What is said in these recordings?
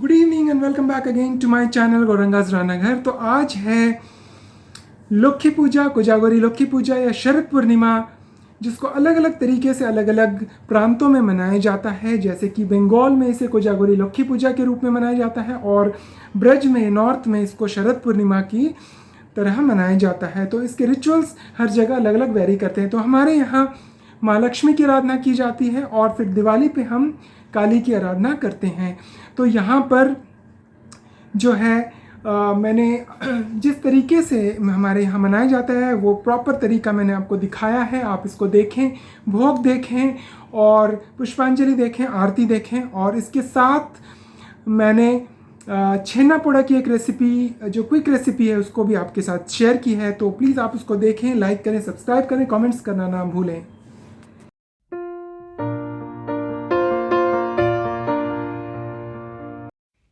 Good evening and welcome back again to my channel गौरंगाज रानाघर। तो आज है लक्ष्मी पूजा, कोजागरी लक्ष्मी पूजा या शरद पूर्णिमा, जिसको अलग अलग तरीके से अलग अलग प्रांतों में मनाया जाता है। जैसे कि बंगाल में इसे कोजागरी लक्ष्मी पूजा के रूप में मनाया जाता है और ब्रज में, नॉर्थ में इसको शरद पूर्णिमा की तरह मनाया जाता है। तो इसके रिचुअल्स हर जगह अलग अलग वेरी करते हैं। तो हमारे यहाँ माँ लक्ष्मी की आराधना की जाती है और फिर दिवाली पे हम काली की आराधना करते हैं। तो यहाँ पर जो है मैंने जिस तरीके से हमारे यहाँ मनाया जाता है वो प्रॉपर तरीका मैंने आपको दिखाया है। आप इसको देखें, भोग देखें और पुष्पांजलि देखें, आरती देखें। और इसके साथ मैंने छेना पोड़ा की एक रेसिपी, जो क्विक रेसिपी है, उसको भी आपके साथ शेयर की है। तो प्लीज़ आप उसको देखें, लाइक करें, सब्सक्राइब करें, कमेंट्स करना ना भूलें।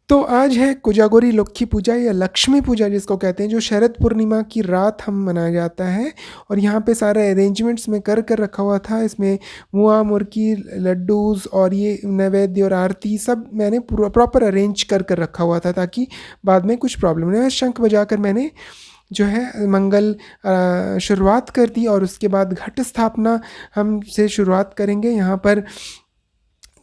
तो आज है कोजागरी लक्ष्मी पूजा या लक्ष्मी पूजा जिसको कहते हैं, जो शरद पूर्णिमा की रात हम मनाया जाता है। और यहाँ पे सारे अरेंजमेंट्स में कर रखा हुआ था। इसमें मुआ, मुर्की, लड्डूज़ और ये नैवेद्य और आरती सब मैंने पूरा प्रॉपर अरेंज कर रखा हुआ था, ताकि बाद में कुछ प्रॉब्लम नहीं हो। शंख बजाकर मैंने जो है मंगल शुरुआत कर दी और उसके बाद घट स्थापना हम से शुरुआत करेंगे। यहाँ पर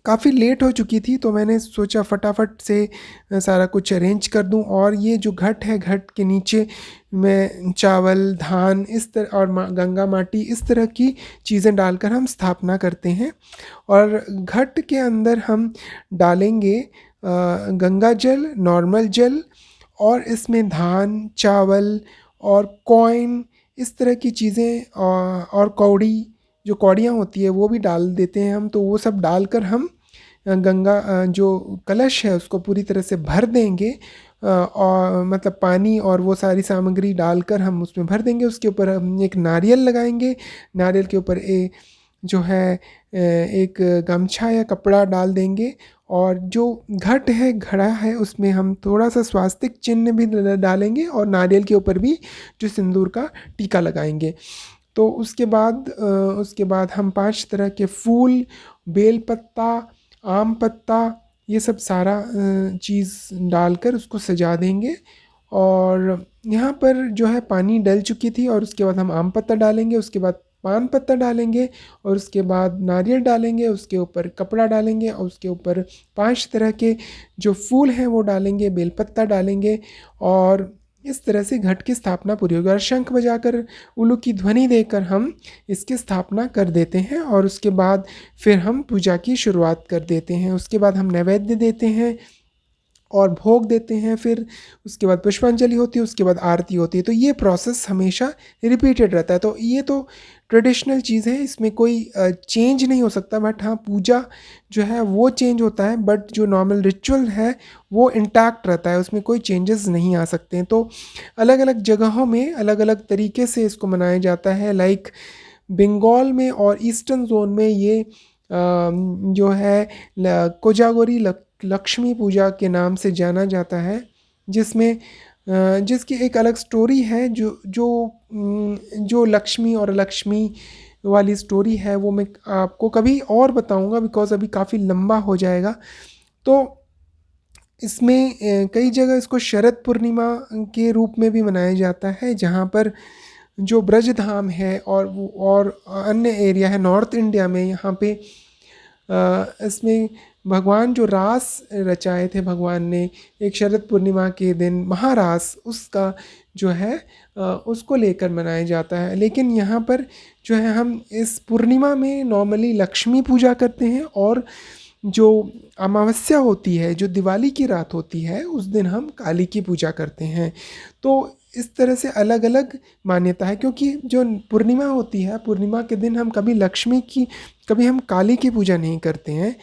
काफ़ी लेट हो चुकी थी तो मैंने सोचा फटाफट से सारा कुछ अरेंज कर दूं। और ये जो घट है, घट के नीचे मैं चावल, धान इस तरह और गंगा माटी इस तरह की चीज़ें डालकर हम स्थापना करते हैं। और घट के अंदर हम डालेंगे गंगा जल, नॉर्मल जल, और इसमें धान, चावल और कॉइन इस तरह की चीज़ें और कौड़ी, जो कौड़ियाँ होती है वो भी डाल देते हैं हम। तो वो सब डालकर हम गंगा जो कलश है उसको पूरी तरह से भर देंगे। और मतलब पानी और वो सारी सामग्री डालकर हम उसमें भर देंगे। उसके ऊपर हम एक नारियल लगाएंगे। नारियल के ऊपर जो है एक गमछा या कपड़ा डाल देंगे। और जो घट है, घड़ा है, उसमें हम थोड़ा सा स्वास्तिक चिन्ह भी डालेंगे और नारियल के ऊपर भी जो सिंदूर का टीका लगाएंगे। तो उसके बाद हम 5 तरह के फूल, बेल पत्ता, आम पत्ता, ये सब सारा चीज़ डालकर उसको सजा देंगे। और यहाँ पर जो है पानी डल चुकी थी और उसके बाद हम आम पत्ता डालेंगे, उसके बाद पान पत्ता डालेंगे और उसके बाद नारियल डालेंगे, उसके ऊपर कपड़ा डालेंगे और उसके ऊपर 5 तरह के जो फूल हैं वो डालेंगे, बेलपत्ता डालेंगे। और इस तरह से घट की स्थापना पूरी होगी। और शंख बजाकर, उल्लू की ध्वनि देकर हम इसकी स्थापना कर देते हैं। और उसके बाद फिर हम पूजा की शुरुआत कर देते हैं। उसके बाद हम नैवेद्य देते हैं और भोग देते हैं। फिर उसके बाद पुष्पांजलि होती है, उसके बाद आरती होती है। तो ये प्रोसेस हमेशा रिपीटेड रहता है। तो ये तो ट्रेडिशनल चीज़ है, इसमें कोई चेंज नहीं हो सकता। बट हाँ, पूजा जो है वो चेंज होता है, बट जो नॉर्मल रिचुअल है वो इंटैक्ट रहता है, उसमें कोई चेंजेस नहीं आ सकते हैं। तो अलग अलग जगहों में अलग अलग तरीके से इसको मनाया जाता है। लाइक बंगाल में और ईस्टर्न जोन में ये जो है कोजागरी लक्ष्मी पूजा के नाम से जाना जाता है, जिसमें जिसकी एक अलग स्टोरी है। जो लक्ष्मी और लक्ष्मी वाली स्टोरी है वो मैं आपको कभी और बताऊंगा, बिकॉज़ अभी काफ़ी लंबा हो जाएगा। तो इसमें कई जगह इसको शरद पूर्णिमा के रूप में भी मनाया जाता है, जहाँ पर जो ब्रज धाम है और अन्य एरिया है नॉर्थ इंडिया में, यहाँ पे इसमें भगवान जो रास रचाए थे, भगवान ने एक शरद पूर्णिमा के दिन महारास, उसका जो है उसको लेकर मनाया जाता है। लेकिन यहाँ पर जो है हम इस पूर्णिमा में नॉर्मली लक्ष्मी पूजा करते हैं। और जो अमावस्या होती है, जो दिवाली की रात होती है, उस दिन हम काली की पूजा करते हैं। तो इस तरह से अलग अलग मान्यता है, क्योंकि जो पूर्णिमा होती है, पूर्णिमा के दिन हम कभी लक्ष्मी की, कभी हम काली की पूजा नहीं करते हैं।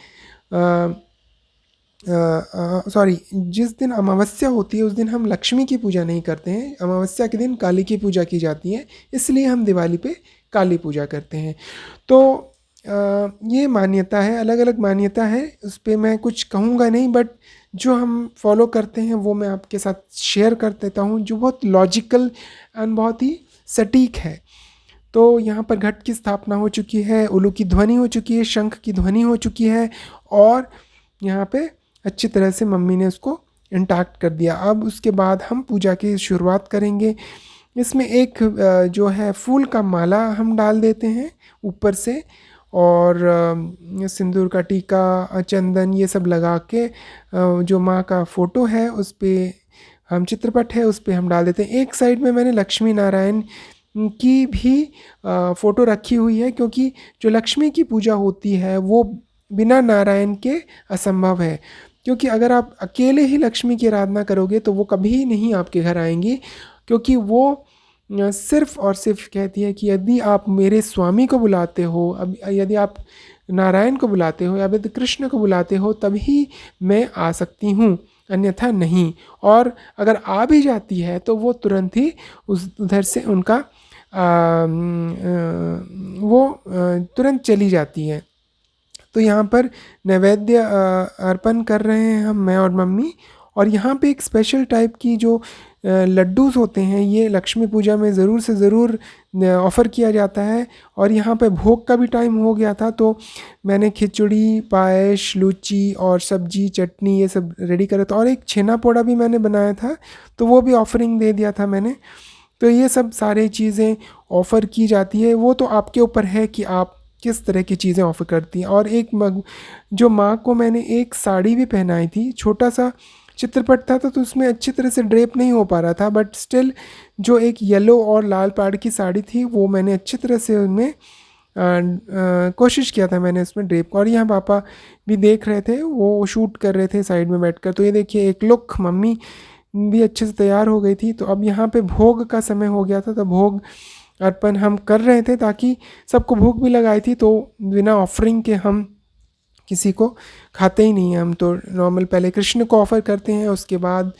सॉरी, जिस दिन अमावस्या होती है उस दिन हम लक्ष्मी की पूजा नहीं करते हैं, अमावस्या के दिन काली की पूजा की जाती है, इसलिए हम दिवाली पे काली पूजा करते हैं। तो ये मान्यता है, अलग अलग मान्यता है, उस पर मैं कुछ कहूँगा नहीं, बट जो हम फॉलो करते हैं वो मैं आपके साथ शेयर कर देता हूँ, जो बहुत लॉजिकल एंड बहुत ही सटीक है। तो यहाँ पर घट की स्थापना हो चुकी है, उल्लू की ध्वनि हो चुकी है, शंख की ध्वनि हो चुकी है, और यहाँ पे अच्छी तरह से मम्मी ने उसको इंटैक्ट कर दिया। अब उसके बाद हम पूजा की शुरुआत करेंगे। इसमें एक जो है फूल का माला हम डाल देते हैं ऊपर से, और सिंदूर का टीका, चंदन, ये सब लगा के जो माँ का फ़ोटो है उस पे हम, चित्रपट है उस पे हम डाल देते हैं। एक साइड में मैंने लक्ष्मी नारायण की भी फ़ोटो रखी हुई है, क्योंकि जो लक्ष्मी की पूजा होती है वो बिना नारायण के असंभव है। क्योंकि अगर आप अकेले ही लक्ष्मी की आराधना करोगे तो वो कभी नहीं आपके घर आएंगी, क्योंकि वो सिर्फ और सिर्फ कहती है कि यदि आप मेरे स्वामी को बुलाते हो, अब यदि आप नारायण को बुलाते हो या यदि कृष्ण को बुलाते हो तभी मैं आ सकती हूँ, अन्यथा नहीं। और अगर आ भी जाती है तो वो तुरंत ही उस उधर से उनका तुरंत चली जाती है। तो यहाँ पर नैवेद्य अर्पण कर रहे हैं हम, मैं और मम्मी। और यहाँ पे एक स्पेशल टाइप की जो लड्डूस होते हैं, ये लक्ष्मी पूजा में ज़रूर से ज़रूर ऑफ़र किया जाता है। और यहाँ पे भोग का भी टाइम हो गया था, तो मैंने खिचड़ी, पायस, लूची और सब्जी, चटनी ये सब रेडी करा था, और एक छेना पोड़ा भी मैंने बनाया था, तो वो भी ऑफरिंग दे दिया था मैंने। तो ये सब सारी चीज़ें ऑफ़र की जाती है, वो तो आपके ऊपर है कि आप किस तरह की चीज़ें ऑफ़र करती हैं। और एक जो माँ को मैंने एक साड़ी भी पहनाई थी, छोटा सा चित्रपट था तो उसमें अच्छी तरह से ड्रेप नहीं हो पा रहा था, बट स्टिल जो एक येलो और लाल पाड़ की साड़ी थी वो मैंने अच्छी तरह से उनमें कोशिश किया था मैंने उसमें ड्रेप को। और यहाँ पापा भी देख रहे थे, वो शूट कर रहे थे साइड में बैठकर। तो ये देखिए एक लुक, मम्मी भी अच्छे से तैयार हो गई थी। तो अब यहाँ पे भोग का समय हो गया था, तो भोग अर्पण हम कर रहे थे ताकि सबको भूख भी लगाई थी, तो बिना ऑफरिंग के हम किसी को खाते ही नहीं हैं। हम तो नॉर्मल पहले कृष्ण को ऑफ़र करते हैं, उसके बाद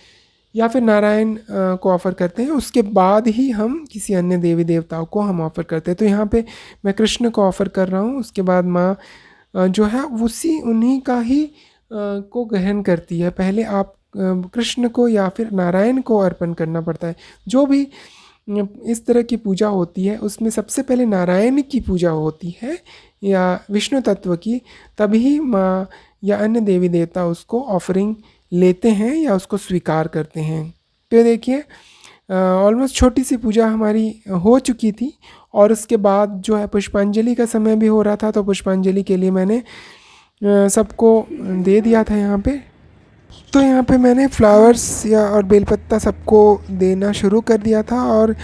या फिर नारायण को ऑफ़र करते हैं, उसके बाद ही हम किसी अन्य देवी देवताओं को हम ऑफ़र करते हैं। तो यहाँ पे मैं कृष्ण को ऑफ़र कर रहा हूँ, उसके बाद माँ जो है उसी उन्हीं का ही को ग्रहण करती है। पहले आप कृष्ण को या फिर नारायण को अर्पण करना पड़ता है। जो भी इस तरह की पूजा होती है उसमें सबसे पहले नारायण की पूजा होती है या विष्णु तत्व की, तभी माँ या अन्य देवी देवता उसको ऑफरिंग लेते हैं या उसको स्वीकार करते हैं। तो देखिए ऑलमोस्ट छोटी सी पूजा हमारी हो चुकी थी, और उसके बाद जो है पुष्पांजलि का समय भी हो रहा था। तो पुष्पांजलि के लिए मैंने सबको दे दिया था यहाँ पे। तो यहाँ पे मैंने फ्लावर्स या और बेलपत्ता सबको देना शुरू कर दिया था, और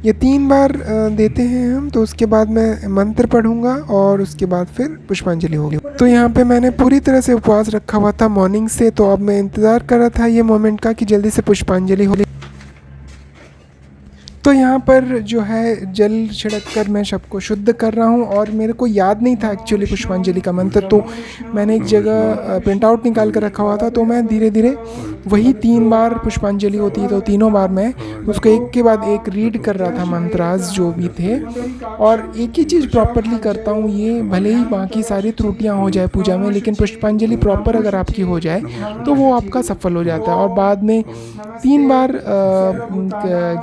ये 3 बार देते हैं हम। तो उसके बाद मैं मंत्र पढ़ूंगा और उसके बाद फिर पुष्पांजलि होगी। तो यहाँ पे मैंने पूरी तरह से उपवास रखा हुआ था मॉर्निंग से, तो अब मैं इंतज़ार कर रहा था ये मोमेंट का कि जल्दी से पुष्पांजलि हो। तो यहाँ पर जो है जल छिड़क कर मैं सबको शुद्ध कर रहा हूँ, और मेरे को याद नहीं था एक्चुअली पुष्पांजलि का मंत्र, तो मैंने एक जगह प्रिंट आउट निकाल कर रखा हुआ था। तो मैं धीरे धीरे वही 3 बार पुष्पांजलि होती है, तो तीनों बार मैं उसको एक के बाद एक रीड कर रहा था, मंत्रास जो भी थे। और एक ही चीज़ प्रॉपरली करता हूँ, ये भले ही बाकी सारी त्रुटियाँ हो जाए पूजा में, लेकिन पुष्पांजलि प्रॉपर अगर आपकी हो जाए तो वो आपका सफल हो जाता है। और बाद में 3 बार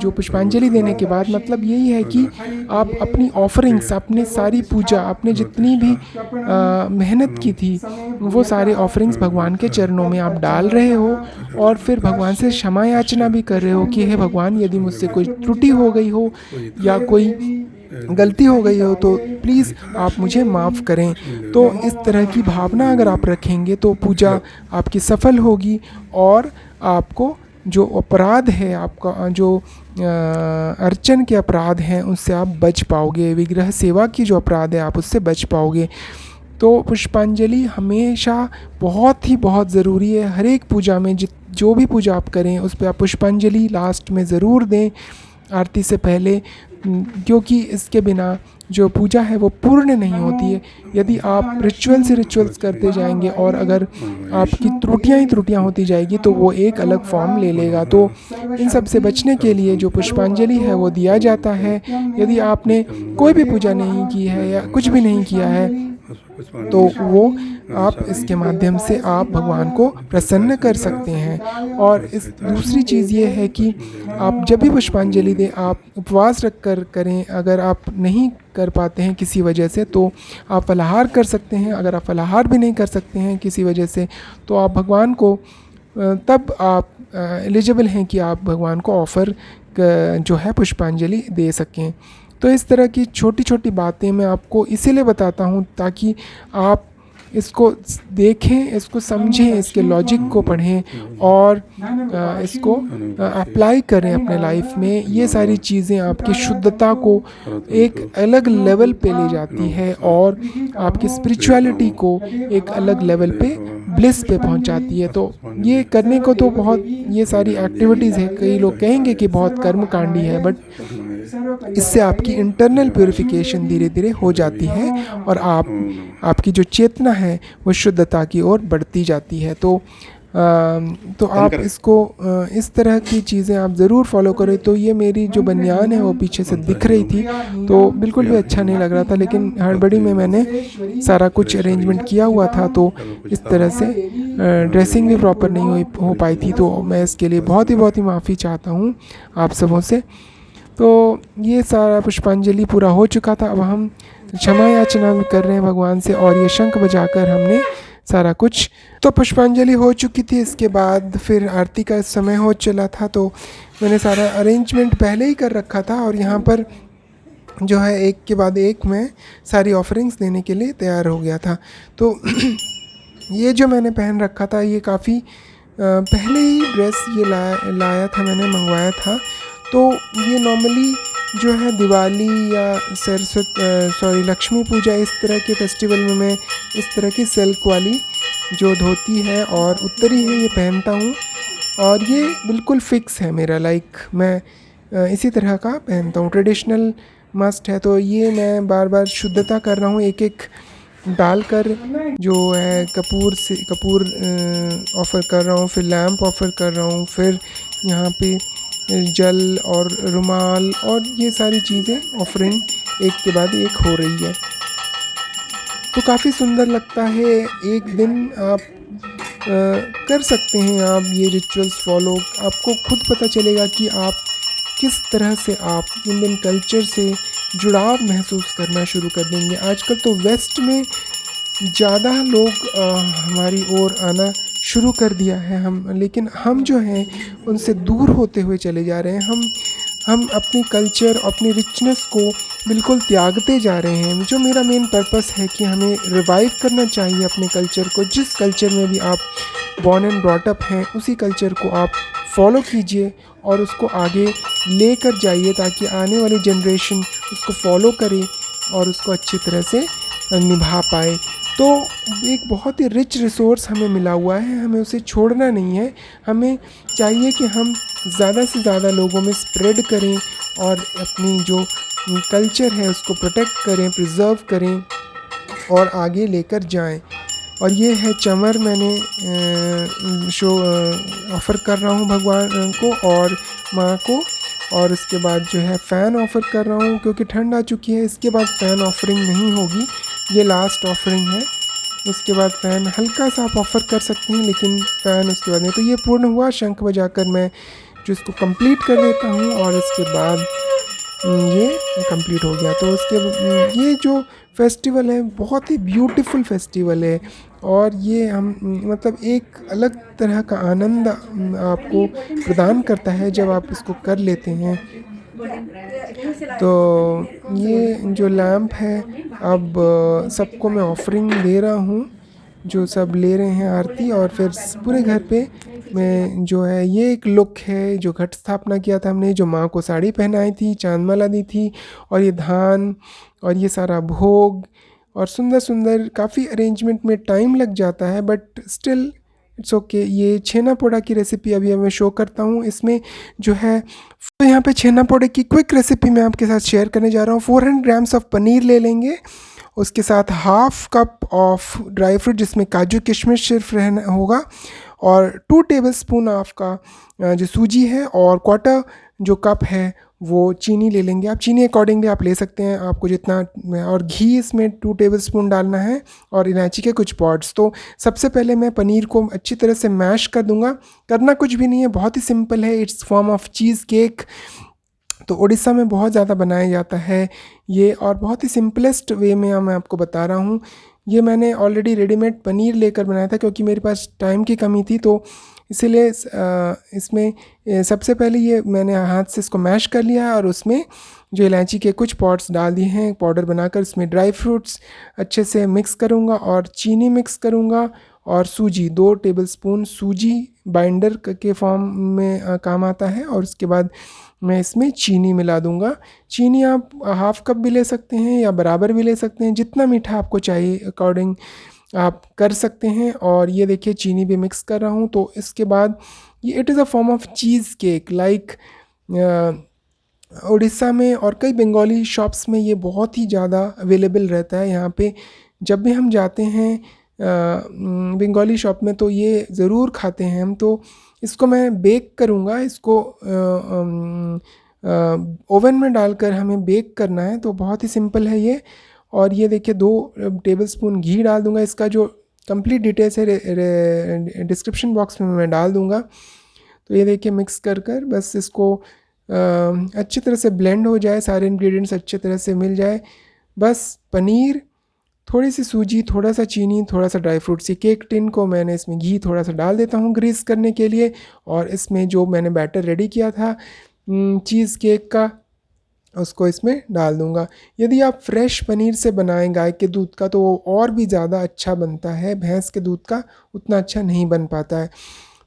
जो पुष्पांजलि देने के बाद मतलब यही है कि आप अपनी ऑफरिंग्स, अपने सारी पूजा, आपने जितनी भी मेहनत की थी वो सारे ऑफरिंग्स भगवान के चरणों में आप डाल रहे हो, और फिर भगवान से क्षमा याचना भी कर रहे हो कि हे भगवान, यदि मुझसे कोई त्रुटि हो गई हो या कोई गलती हो गई हो तो प्लीज़ आप मुझे माफ़ करें। तो इस तरह की भावना अगर आप रखेंगे तो पूजा आपकी सफल होगी, और आपको जो अपराध है, आपका जो अर्चन के अपराध हैं उससे आप बच पाओगे, विग्रह सेवा की जो अपराध है आप उससे बच पाओगे। तो पुष्पांजलि हमेशा बहुत ही बहुत ज़रूरी है। हर एक पूजा में जो भी पूजा आप करें उस पर आप पुष्पांजलि लास्ट में ज़रूर दें, आरती से पहले, क्योंकि इसके बिना जो पूजा है वो पूर्ण नहीं होती है। यदि आप रिचुअल से रिचुअल्स करते जाएंगे और अगर आपकी त्रुटियां ही त्रुटियां होती जाएगी तो वो एक अलग फॉर्म ले लेगा। तो इन सब से बचने के लिए जो पुष्पांजलि है वो दिया जाता है। यदि आपने कोई भी पूजा नहीं की है या कुछ भी नहीं किया है तो वो आप इसके माध्यम से आप भगवान को प्रसन्न कर सकते हैं। और इस दूसरी चीज़ ये है कि आप जब भी पुष्पांजलि दें आप उपवास रख कर करें। अगर आप नहीं कर पाते हैं किसी वजह से तो आप फलाहार कर सकते हैं। अगर आप फलाहार भी नहीं कर सकते हैं किसी वजह से तो आप भगवान को तब आप एलिजिबल हैं कि आप भगवान को ऑफ़र जो है पुष्पांजलि दे सकें। तो इस तरह की छोटी छोटी बातें मैं आपको इसीलिए बताता हूँ ताकि आप इसको देखें, इसको समझें, इसके लॉजिक को पढ़ें और इसको अप्लाई करें अपने लाइफ में। ये सारी चीज़ें आपकी शुद्धता को एक अलग लेवल पे ले जाती है और आपकी स्पिरिचुअलिटी को एक अलग लेवल पे ब्लिस पे पहुंचाती है। तो ये करने को तो बहुत ये सारी एक्टिविटीज़ है, कई लोग कहेंगे कि बहुत कर्मकांडी है, बट इससे आपकी इंटरनल प्योरिफिकेशन धीरे धीरे हो जाती है और आपकी जो चेतना है वो शुद्धता की ओर बढ़ती जाती है। तो आप इसको इस तरह की चीज़ें आप ज़रूर फॉलो करें। तो ये मेरी जो बनियान है वो पीछे से दिख रही थी तो बिल्कुल भी अच्छा नहीं लग रहा था, लेकिन हड़बड़ी में मैंने सारा कुछ अरेंजमेंट किया हुआ था तो इस तरह से ड्रेसिंग भी प्रॉपर नहीं हो पाई थी। तो मैं इसके लिए बहुत ही माफ़ी चाहता हूँ आप सबों से। तो ये सारा पुष्पांजलि पूरा हो चुका था। अब हम क्षमा याचना कर रहे हैं भगवान से और ये शंख बजाकर हमने सारा कुछ तो पुष्पांजलि हो चुकी थी। इसके बाद फिर आरती का समय हो चला था तो मैंने सारा अरेंजमेंट पहले ही कर रखा था और यहाँ पर जो है एक के बाद एक मैं सारी ऑफरिंग्स देने के लिए तैयार हो गया था। तो ये जो मैंने पहन रखा था ये काफ़ी पहले ही ड्रेस ये लाया था, मैंने मंगवाया था। तो ये नॉर्मली जो है दिवाली या लक्ष्मी पूजा इस तरह के फेस्टिवल में मैं इस तरह की सिल्क वाली जो धोती है और उत्तरी है ये पहनता हूँ और ये बिल्कुल फिक्स है मेरा। मैं इसी तरह का पहनता हूँ, ट्रेडिशनल मस्ट है। तो ये मैं बार बार शुद्धता कर रहा हूँ, एक एक डालकर जो है कपूर ऑफ़र कर रहा हूँ, फिर लैंप ऑफ़र कर रहा हूँ, फिर यहाँ पे जल और रुमाल और ये सारी चीज़ें ऑफरिंग एक के बाद एक हो रही है। तो काफ़ी सुंदर लगता है। एक दिन आप कर सकते हैं आप ये रिचुअल्स फॉलो, आपको खुद पता चलेगा कि आप किस तरह से आप इंडियन कल्चर से जुड़ाव महसूस करना शुरू कर देंगे। आजकल तो वेस्ट में ज़्यादा लोग हमारी ओर आना शुरू कर दिया है लेकिन हम जो हैं उनसे दूर होते हुए चले जा रहे हैं। हम अपनी कल्चर, अपनी रिचनेस को बिल्कुल त्यागते जा रहे हैं। जो मेरा मेन पर्पस है कि हमें रिवाइव करना चाहिए अपने कल्चर को। जिस कल्चर में भी आप बॉर्न एंड ब्रॉट अप हैं उसी कल्चर को आप फॉलो कीजिए और उसको आगे लेकर जाइए ताकि आने वाली जनरेशन उसको फॉलो करे और उसको अच्छी तरह से निभा पाए। तो एक बहुत ही रिच रिसोर्स हमें मिला हुआ है, हमें उसे छोड़ना नहीं है। हमें चाहिए कि हम ज़्यादा से ज़्यादा लोगों में स्प्रेड करें और अपनी जो कल्चर है उसको प्रोटेक्ट करें, प्रिजर्व करें और आगे लेकर जाएं। और ये है चमर, मैंने ऑफ़र कर रहा हूँ भगवान को और माँ को। और इसके बाद जो है फ़ैन ऑफ़र कर रहा हूँ क्योंकि ठंड आ चुकी है। इसके बाद फ़ैन ऑफरिंग नहीं होगी, ये लास्ट ऑफरिंग है। उसके बाद फ़ैन हल्का सा आप ऑफ़र कर सकते हैं लेकिन फ़ैन उसके बाद नहीं। तो ये पूर्ण हुआ। शंख बजाकर मैं जो इसको कंप्लीट कर देता हूँ और इसके बाद ये कंप्लीट हो गया। तो उसके ये जो फेस्टिवल है बहुत ही ब्यूटीफुल फेस्टिवल है और ये हम मतलब एक अलग तरह का आनंद आपको प्रदान करता है जब आप इसको कर लेते हैं। तो ये जो लैंप है अब सबको मैं ऑफरिंग दे रहा हूँ, जो सब ले रहे हैं आरती। और फिर पूरे घर पे मैं जो है ये एक लुक है जो घट स्थापना किया था हमने, जो माँ को साड़ी पहनाई थी, चांदमाला दी थी और ये धान और ये सारा भोग और सुंदर सुंदर काफ़ी अरेंजमेंट में टाइम लग जाता है बट स्टिल इट्स ओके। ये छेना पोड़ा की रेसिपी अभी मैं शो करता हूँ। इसमें जो है तो यहाँ पे छेना पोड़े की क्विक रेसिपी मैं आपके साथ शेयर करने जा रहा हूँ। 400 ग्राम्स ऑफ पनीर ले लेंगे, उसके साथ half cup of dry fruit जिसमें काजू किशमिश सिर्फ रहना होगा और 2 टेबलस्पून ऑफ का जो सूजी है और क्वार्टर जो कप है वो चीनी ले लेंगे आप। चीनी अकॉर्डिंगली आप ले सकते हैं, आपको जितना। और घी इसमें 2 टेबलस्पून डालना है और इलायची के कुछ पॉड्स। तो सबसे पहले मैं पनीर को अच्छी तरह से मैश कर दूंगा। करना कुछ भी नहीं है, बहुत ही सिंपल है। It's form of cheese cake. तो उड़ीसा में बहुत ज़्यादा बनाया जाता है ये, और बहुत ही सिंपलेस्ट वे में मैं आपको बता रहा हूँ। ये मैंने ऑलरेडी रेडीमेड पनीर लेकर बनाया था क्योंकि मेरे पास टाइम की कमी थी, तो इसीलिए इसमें सबसे पहले ये मैंने हाथ से इसको मैश कर लिया है और उसमें जो इलायची के कुछ पॉट्स डाल दिए हैं पाउडर बनाकर। इसमें ड्राई फ्रूट्स अच्छे से मिक्स करूँगा और चीनी मिक्स करूँगा और सूजी 2 टेबलस्पून सूजी बाइंडर के फॉर्म में काम आता है। और उसके बाद मैं इसमें चीनी मिला दूंगा। चीनी आप हाफ कप भी ले सकते हैं या बराबर भी ले सकते हैं, जितना मीठा आपको चाहिए अकॉर्डिंग आप कर सकते हैं। और ये देखिए चीनी भी मिक्स कर रहा हूँ। तो इसके बाद ये it is a form of cheese cake like. Orissa में और कई बंगाली शॉप्स में ये बहुत ही ज़्यादा अवेलेबल रहता है। यहाँ पे जब भी हम जाते हैं बंगाली शॉप में तो ये ज़रूर खाते हैं हम। तो इसको मैं बेक करूँगा, इसको ओवन में डालकर हमें बेक करना है। तो बहुत ही सिंपल है ये। और ये देखिए 2 टेबलस्पून घी डाल दूंगा। इसका जो कंप्लीट डिटेल्स है डिस्क्रिप्शन बॉक्स में मैं डाल दूंगा। तो ये देखिए मिक्स कर कर बस इसको अच्छी तरह से ब्लेंड हो जाए, सारे इंग्रेडिएंट्स अच्छी तरह से मिल जाए। बस पनीर, थोड़ी सी सूजी, थोड़ा सा चीनी, थोड़ा सा ड्राई फ्रूट्स। ये केक टिन को मैंने इसमें घी थोड़ा सा डाल देता हूँ ग्रीस करने के लिए। और इसमें जो मैंने बैटर रेडी किया था चीज़ केक का, उसको इसमें डाल दूंगा। यदि आप फ्रेश पनीर से बनाएं गाय के दूध का तो वो और भी ज़्यादा अच्छा बनता है। भैंस के दूध का उतना अच्छा नहीं बन पाता है।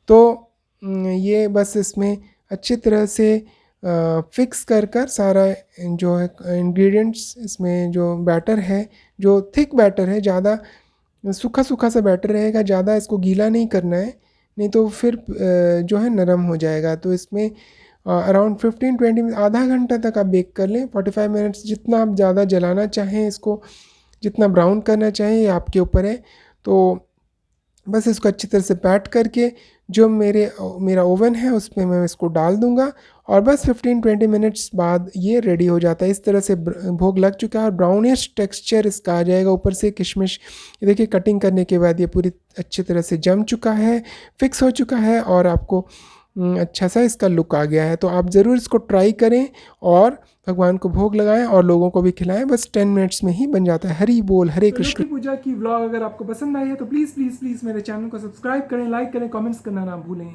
तो ये बस इसमें अच्छी तरह से फिक्स कर कर सारा जो है इंग्रेडिएंट्स, इसमें जो बैटर है, जो थिक बैटर है, ज़्यादा सूखा सूखा सा बैटर रहेगा, ज़्यादा इसको गीला नहीं करना है, नहीं तो फिर जो है नरम हो जाएगा। तो इसमें अराउंड 15-20 आधा घंटा तक आप बेक कर लें, 45 मिनट्स। जितना आप ज़्यादा जलाना चाहें इसको, जितना ब्राउन करना चाहें, ये आपके ऊपर है। तो बस इसको अच्छी तरह से पैट करके जो मेरा ओवन है उसमें मैं इसको डाल दूंगा और बस 15-20 मिनट्स बाद ये रेडी हो जाता है। इस तरह से भोग लग चुका है और ब्राउनिश टेक्सचर इसका आ जाएगा ऊपर से किशमिश। ये देखिए कटिंग करने के बाद ये पूरी अच्छी तरह से जम चुका है, फिक्स हो चुका है और आपको अच्छा सा इसका लुक आ गया है। तो आप ज़रूर इसको ट्राई करें और भगवान को भोग लगाएं और लोगों को भी खिलाएं। बस 10 मिनट्स में ही बन जाता है। हरि बोल, हरे कृष्ण। लक्ष्मी पूजा की व्लॉग अगर आपको पसंद आई है तो प्लीज़ प्लीज़ प्लीज़ मेरे चैनल को सब्सक्राइब करें, लाइक करें, कमेंट्स करना ना भूलें।